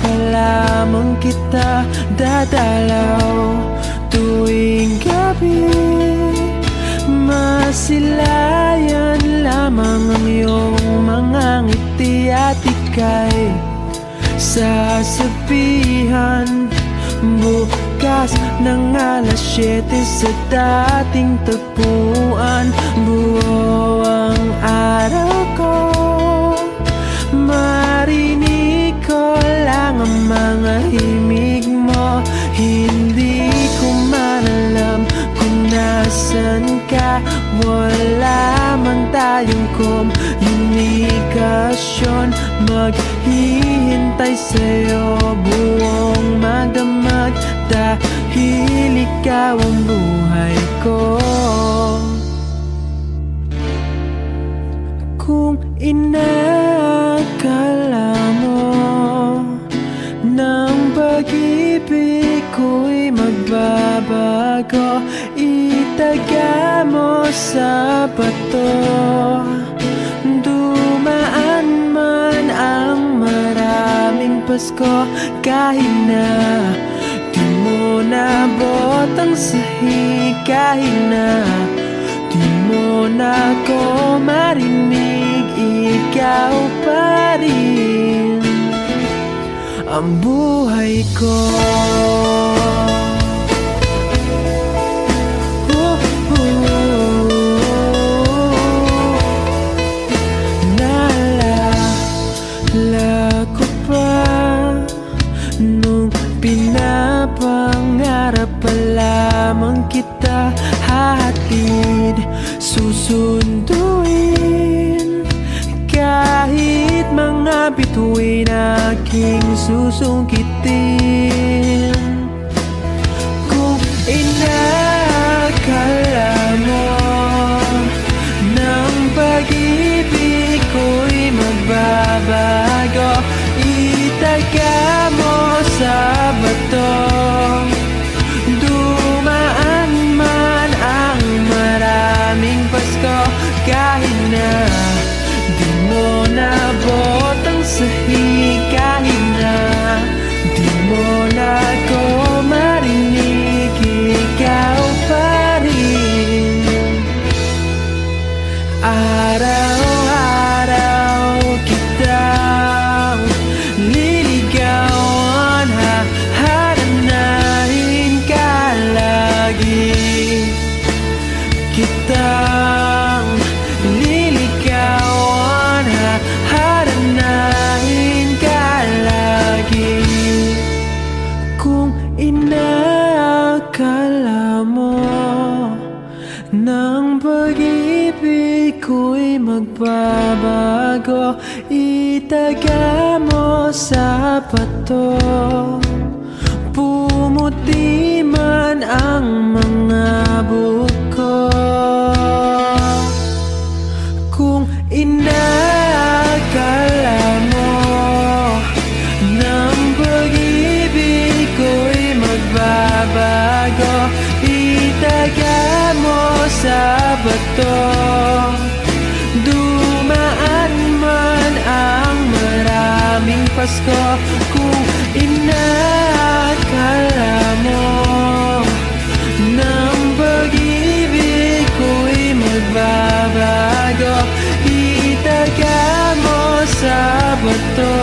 ka lamang kita dadalaw. Tuwing gabi, masilayan lamang ang iyong mga ngiti at ika'y sasabihan bukas ng alas 7 sa dating tagpuan. Buo ang araw ko, marinig ko lang ang mga himig mo. Hindi ko man alam kung nasan ka, wala man tayong komunikasyon. Maghihintay sa'yo buong magdamag, dahil ikaw ang buhay ko. Kung inakala mo ng pag-ibig ko'y magbabago, itaga mo sa bato. Dumaan man ang maraming Pasko, kahit na di mo nabot ang sahig, kahit na di mo na ko marinig, ikaw pa rin ang buhay ko. Naalala ko pa nung pinapangarap pa lamang kita, hatid susunduin kahit mga bituin aking susungkitin. Kung inakala mo ng pag-ibig ko'y magbabago, itaga mo sa bato. Dumaan man ang maraming Pasko, kahit na di mo nabot ang sahig, kahit na di mo na ko marinig, ikaw pa rin. Araw-araw kitang liligawan, hahanapin ka lagi. Kitang liligawan, hahanapin ka lagi. Kung inakala mo ng pag-ibig ko'y magbabago, itaga mo sa bato. Pumuti man ang mga buko, kung inakala mo ng pag-ibig ko'y magbabago, itaga mo sa bato. Dumaan man ang maraming Pasko, kung inakala mo ng pag-ibig ko'y magbabago, itaga mo sa bato.